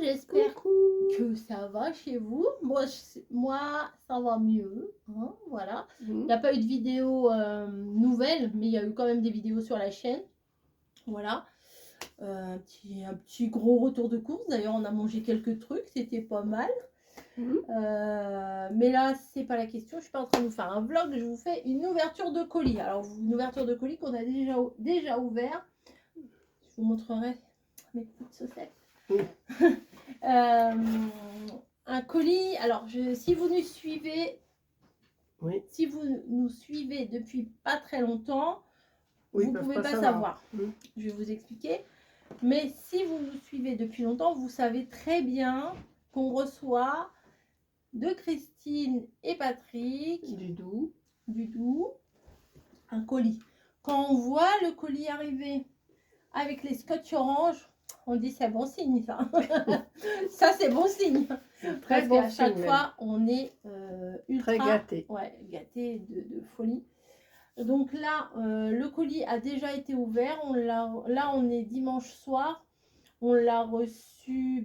j'espère Coucou. que ça va chez vous. Moi ça va mieux. Hein, voilà. Il n'y a pas eu de vidéo nouvelle, mais il y a eu quand même des vidéos sur la chaîne. Voilà. Un petit gros retour de course. D'ailleurs, on a mangé quelques trucs, c'était pas mal. Mais là, c'est pas la question. Je suis pas en train de vous faire un vlog. Je vous fais une ouverture de colis. Alors, une ouverture de colis qu'on a déjà ouvert. Je vous montrerai mes petites saucettes. Un colis. Alors, si vous nous suivez, si vous nous suivez depuis pas très longtemps, vous ne pouvez pas savoir. Je vais vous expliquer. Mais si vous nous suivez depuis longtemps, vous savez très bien qu'on reçoit de Christine et Patrick du Doubs un colis. Quand on voit le colis arriver avec les scotch orange, on dit c'est bon signe ça. Ça c'est bon signe. Très Parce bon qu'à chaque signe, fois on est ultra très gâté. Ouais, gâté de folie. Donc là, le colis a déjà été ouvert. Là, on est dimanche soir. On l'a reçu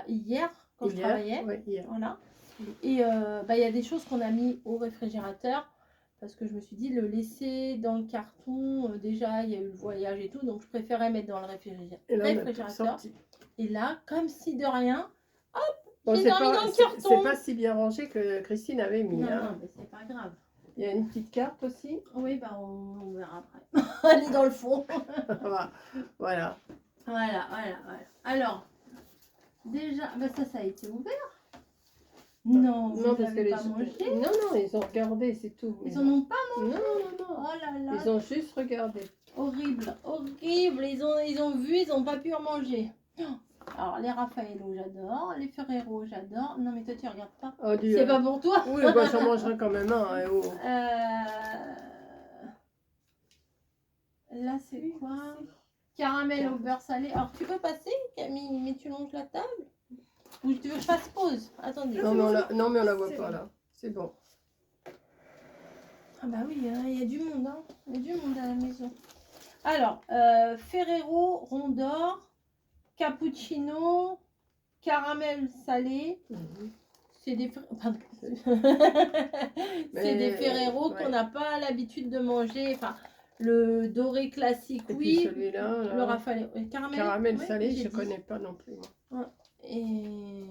hier, quand je travaillais. Ouais, hier. Voilà. Et il y a des choses qu'on a mis au réfrigérateur. Parce que je me suis dit, le laisser dans le carton, déjà, il y a eu le voyage et tout. Donc, je préférais mettre dans le réfrigérateur. Et là, comme si de rien, hop, j'ai mis dans le carton. C'est pas si bien rangé que Christine avait mis. Non, mais c'est pas grave. Il y a une petite carte aussi. Oui, on verra après. Elle est dans le fond. Voilà. Voilà. Alors, déjà, ça a été ouvert. Non, vous n'avez pas mangé. Non, ils ont regardé, c'est tout. Ils en ont pas mangé. Non. Oh là là. Ils ont juste regardé. Horrible. Ils ont vu, ils n'ont pas pu en manger. Alors, les Raffaello, j'adore. Les Ferrero, j'adore. Non, mais toi, tu regardes pas. Oh, c'est pas pour toi. Oui, j'en mangerai quand même un. Là, c'est quoi? Caramel au beurre salé. Alors, tu peux passer, Camille, mais tu longes la table? Ou tu veux que je fasse pause? Attendez. Non, mais on la voit pas là. C'est bon. Ah bah oui, il y a du monde. Hein. Il y a du monde à la maison. Alors, Ferrero, Rondor, cappuccino, caramel salé. C'est des, c'est des Ferrero qu'on n'a pas l'habitude de manger. Enfin, le doré classique, et oui. Celui-là, le Raffaello. Caramel salé, je ne connais pas non plus. Ouais. Et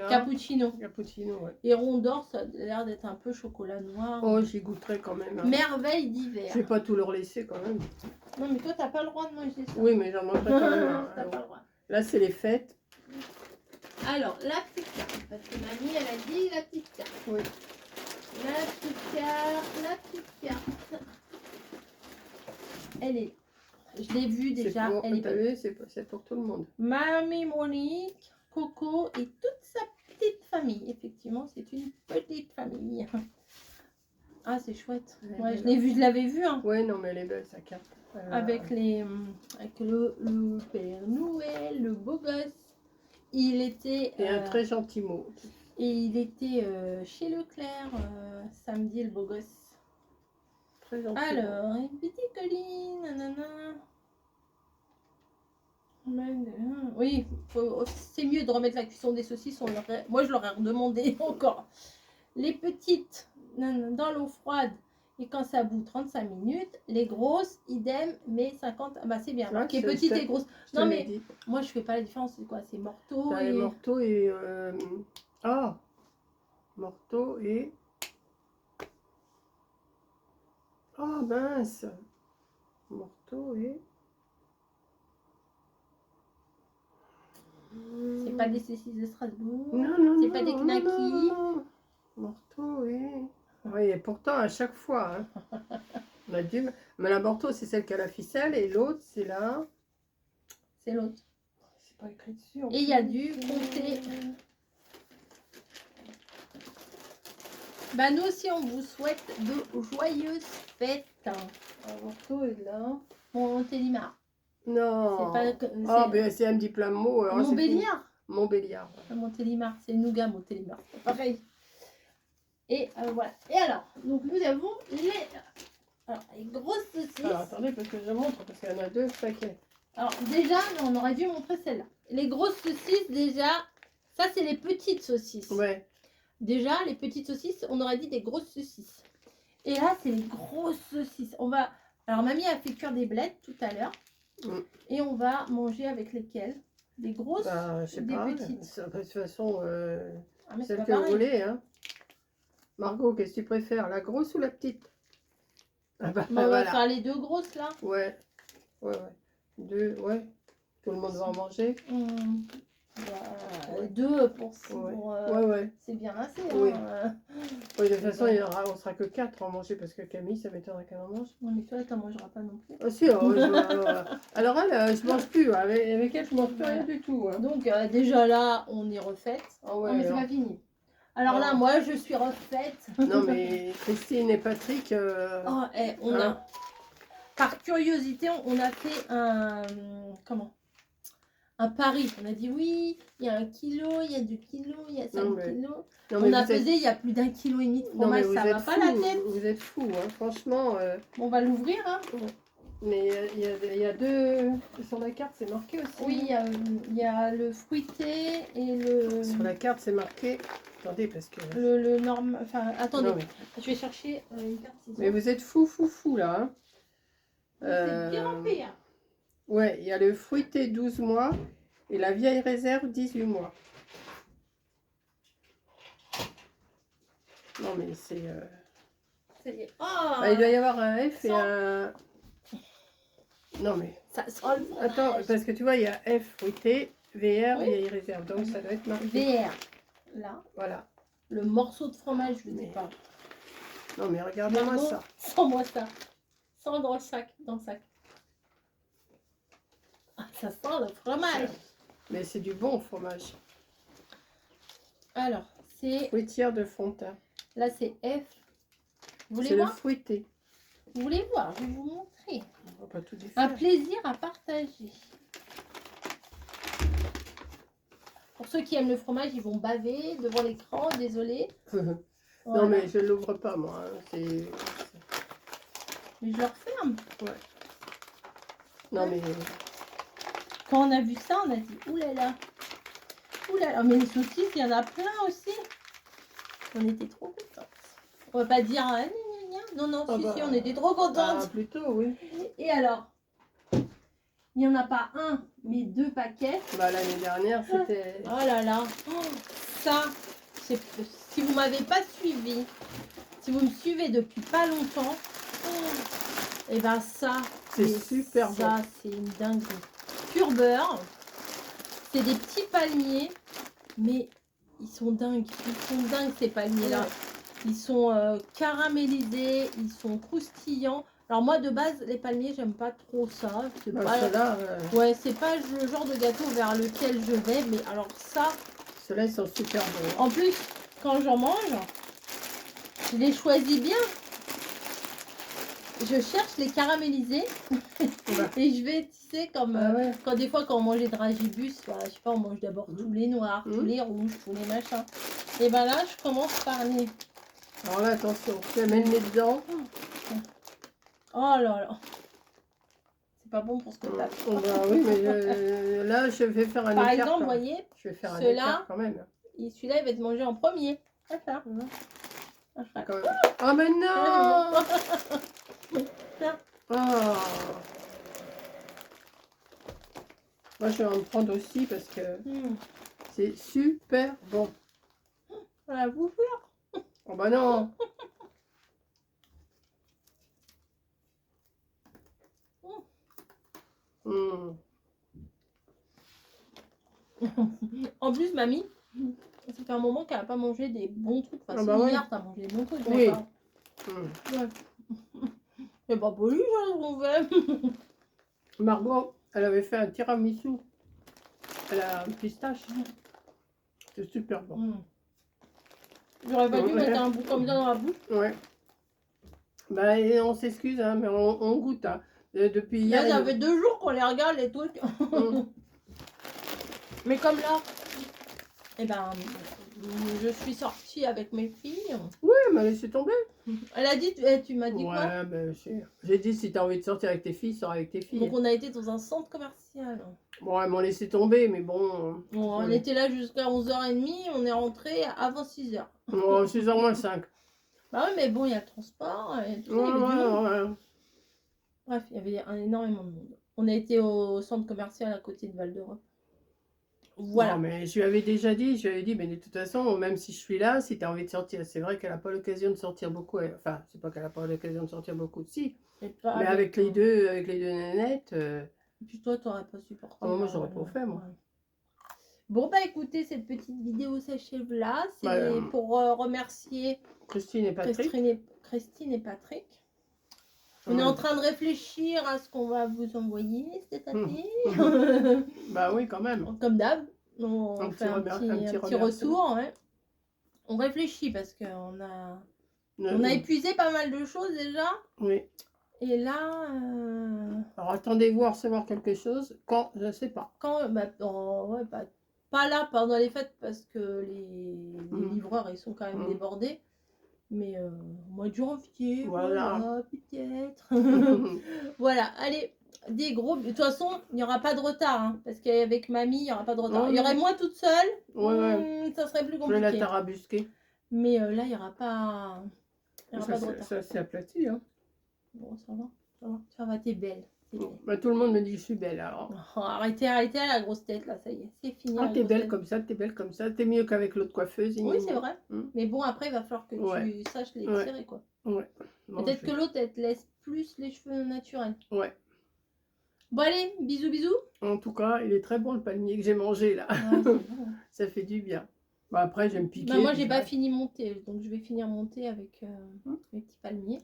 cappuccino, ouais. Et Rondor, ça a l'air d'être un peu chocolat noir. Oh, j'y goûterai quand même. Hein. Merveille d'hiver. Je vais pas tout leur laisser quand même. Non, mais toi, t'as pas le droit de manger ça. Oui, mais j'en mangerai quand même. T'as pas le droit. Là, c'est les fêtes. Alors, la petite carte. Parce que mamie, elle a dit la petite carte. Oui. La petite carte. Elle est. Je l'ai vue déjà. C'est pour tout le monde. Mamie Monique, Coco et toute sa petite famille. Effectivement, c'est une petite famille. Ah, c'est chouette. Ouais, je l'avais vu. Hein. Ouais, non, mais elle est belle sa carte. Avec le Père Noël, le beau gosse. Il était. Et un très gentil mot. Et il était chez Leclerc samedi, le beau gosse. Très gentil. Alors, une petite colis, nanana. Oui, c'est mieux de remettre la cuisson des saucisses. Moi, je leur ai redemandé encore. Les petites dans l'eau froide et quand ça bout 35 minutes. Les grosses, idem, mais 50. Bah, c'est bien. Marqué petites et grosses. Non, mais moi, je fais pas la différence. C'est quoi? C'est Morteau et. Morteau et. Morteau et. Oh mince! Morteau et. C'est pas des saucisses de Strasbourg. Non. C'est pas des knackis. Morteau et. Oui, et pourtant à chaque fois. Hein. On a dû. Mais la Morteau, c'est celle qui a la ficelle et l'autre, c'est là. C'est l'autre. C'est pas écrit dessus. Et il y a du comté. Bah, nous aussi, on vous souhaite de joyeuses fêtes. La Morteau est là. Montélimar. Non. C'est un petit plein de mots. Montbéliard. Montbéliard. Montélimar, c'est nougat Montélimar. Pareil. Et voilà. Et alors, donc nous avons les grosses saucisses. Alors attendez, parce que je montre, parce qu'il y en a 2 paquets. Alors déjà, on aurait dû montrer celle-là. Les grosses saucisses, déjà, ça c'est les petites saucisses. Ouais. Déjà, les petites saucisses, on aurait dit des grosses saucisses. Et là, c'est les grosses saucisses. On va... Alors, mamie a fait cuire des blettes tout à l'heure. Et on va manger avec lesquelles? Des grosses je sais des pas, petites? De toute façon, celle que vous voulez. Hein. Margot, qu'est-ce que tu préfères? La grosse ou la petite? On va faire les deux grosses, là. Ouais. Deux, ouais. Tout le monde va en manger. Deux pour c'est bien assez. Oui. Hein. Oui, de toute façon, on sera que 4 à en manger parce que Camille, ça m'étonnerait qu'elle en mange. Non, mais toi, tu n'en mangeras pas non plus. Ah si, alors elle, je mange plus. Avec elle, je mange plus rien du tout. Hein. Donc, déjà là, on est refaite. Ouais, mais c'est pas fini. Alors là, moi, je suis refaite. Non, mais Christine et Patrick... on a... Par curiosité, on a fait un... Comment? Un pari. On a dit oui, il y a 1 kilo, il y a 2 kilos, il y a 5 kilos. On a pesé, il y a plus d'1,5 kg de fromage, ça va pas la tête. Vous êtes fous, hein, franchement. On va l'ouvrir. Hein. Mais il y a deux... Sur la carte, c'est marqué aussi. Oui, il y a le fruité et le... Sur la carte, c'est marqué... Attendez, parce que... Le norme... Enfin, attendez, je vais chercher une carte ciseaux. Mais vous êtes fou, là. Hein. C'est bien en pire. Ouais, il y a le fruité 12 mois et la vieille réserve 18 mois. Non, mais c'est... Ça y est. Il doit y avoir un F et un... Non, mais... Ça sent le Attends, parce que tu vois, il y a F fruité, VR, vieille réserve. Donc, ça doit être marqué. VR, là. Voilà. Le morceau de fromage, je ne sais pas. Non, mais regardez-moi ça. Sans-moi ça. Sans dans le sac. Ah, ça sent le fromage. Mais c'est du bon fromage. Alors, c'est... Fruitière de Fontaine. Là, c'est F. Vous voulez voir? C'est le fruité. Vous voulez voir? Je vais vous montrer. On va pas tout un plaisir à partager. Pour ceux qui aiment le fromage, ils vont baver devant l'écran. Désolé. Voilà. Non, mais je ne l'ouvre pas, moi. Hein. Mais je le referme. Ouais. Non, mais... Quand on a vu ça, on a dit oulala. Oulala. Mais les saucisses, il y en a plein aussi. On était trop contents. On va pas dire non, si, on était trop contentes. Plutôt, oui. Et alors, il n'y en a pas un, mais 2 paquets. L'année dernière, c'était... Oh là là. Ça, si vous m'avez pas suivi, si vous me suivez depuis pas longtemps, et ben ça, c'est super bon. Ça, c'est une dinguerie. Pur beurre. C'est des petits palmiers, mais ils sont dingues. Ils sont dingues ces palmiers-là. Ils sont caramélisés, ils sont croustillants. Alors moi de base les palmiers j'aime pas trop ça. C'est pas... Ouais, c'est pas le genre de gâteau vers lequel je vais, mais alors ça. Ceux-là ils sont super bons. En plus quand j'en mange, je les choisis bien. Je cherche les caramélisés et je vais tisser comme quand des fois quand on mangeait de dragibus, je sais pas, on mange d'abord tous les noirs, tous les rouges, tous les machins. Et ben là je commence par les... Alors là, attention, tu la mets le nez dedans. Oh là là. C'est pas bon pour ce que tu as. Oui, mais là, je vais faire un écart. Par exemple, vous voyez, je vais faire un écart quand même. Celui-là, il va être mangé en premier. Ça. Oh, mais non. Moi, je vais en prendre aussi parce que c'est super bon. Voilà, vous faire. Oh bah non. En plus, mamie, ça fait un moment qu'elle n'a pas mangé des bons trucs. Enfin, hier, t'as mangé des bons trucs. Oui. C'est pas poli, ça, qu'on fait. Margot, elle avait fait un tiramisu. Elle a un pistache. C'est super bon. J'aurais pas dû mettre un bout comme ça dans la bouche. Ouais. Bah, et on s'excuse, hein, mais on goûte. Hein. Depuis hier. Là, ça fait 2 jours qu'on les regarde, les trucs. Mais comme là, eh ben, Je suis sortie avec mes filles. Oui, elle m'a laissé tomber. Elle a dit, tu m'as dit quoi? Ouais, ben, j'ai dit si tu as envie de sortir avec tes filles, sors avec tes filles. Donc on a été dans un centre commercial. Bon, elles m'ont laissé tomber, mais bon. On était là jusqu'à 11h30, on est rentré avant 6h. Bon, 6h moins 5. Bah oui, mais bon, il y a le transport, et tout ça, il y avait du monde. Bref, il y avait énormément de monde. On a été au centre commercial à côté de Val d'Europe. Voilà. Non, mais je lui avais déjà dit, mais de toute façon, même si je suis là, si tu as envie de sortir, c'est vrai qu'elle n'a pas l'occasion de sortir beaucoup. Enfin, c'est pas qu'elle n'a pas l'occasion de sortir beaucoup, si. Mais avec les deux nénettes. Et puis toi, tu n'aurais pas supporté. Oh, moi, j'aurais pas fait, moi. Ouais. Bon, bah écoutez, cette petite vidéo s'achève là. C'est pour remercier Christine et Patrick. Christine et Patrick. On est en train de réfléchir à ce qu'on va vous envoyer cette année. Bah oui, quand même. Comme d'hab, on fait un petit retour. Ouais. On réfléchit parce qu'on a épuisé pas mal de choses déjà. Oui. Et là... Alors attendez-vous à recevoir quelque chose. Quand? Je ne sais pas. Quand? Ouais, pas là pendant les fêtes parce que les livreurs ils sont quand même débordés. Mais au mois de janvier, voilà peut-être. Voilà, allez, des gros. De toute façon, il n'y aura pas de retard. Hein, parce qu'avec mamie, il n'y aura pas de retard. Il y aurait moi toute seule. Ça serait plus compliqué. Je vais la tarabusquer. Mais là, il n'y aura pas, pas de retard. Ça s'est aplati. Hein. Bon, ça va, t'es belle. Bah, tout le monde me dit que je suis belle alors. Oh, arrêtez la grosse tête là, ça y est, c'est fini. Ah, t'es belle comme ça, t'es mieux qu'avec l'autre coiffeuse. Oui, c'est vrai. Mais bon, après, il va falloir que tu saches les tirer quoi. Ouais. Peut-être que l'autre, elle te laisse plus les cheveux naturels. Ouais. Bon, allez, bisous, bisous. En tout cas, il est très bon le palmier que j'ai mangé là. Ouais, bon. Ça fait du bien. Bah, après, j'aime piquer. Bah, moi, j'ai pas fini monter, donc je vais finir monter avec mes petits palmiers.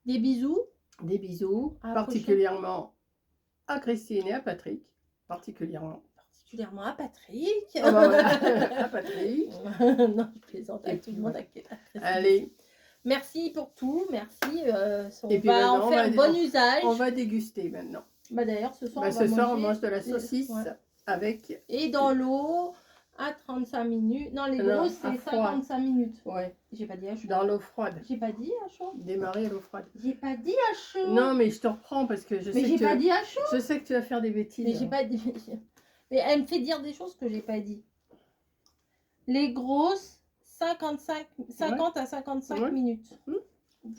Des bisous. Des bisous, particulièrement à Christine et à Patrick. Particulièrement à Patrick. Ah bah voilà. À Patrick. Non, je plaisante à tout le monde. Allez. Merci pour tout, merci. On va en faire bon usage. On va déguster maintenant. Bah d'ailleurs, ce soir, on mange de la saucisse avec... Et dans l'eau... à 35 minutes. Non, les grosses, c'est 55 minutes. Ouais. J'ai pas dit à chaud. Dans l'eau froide. J'ai pas dit à chaud. Démarrer à l'eau froide. J'ai pas dit à chaud. Non, mais je te reprends parce que je sais que j'ai pas dit à chaud. Je sais que tu vas faire des bêtises. Mais j'ai pas dit. Mais elle me fait dire des choses que j'ai pas dit. Les grosses, 50 à 55 minutes.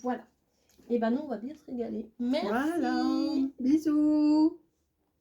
Voilà. Et ben nous, on va bien se régaler. Merci. Voilà. Bisous.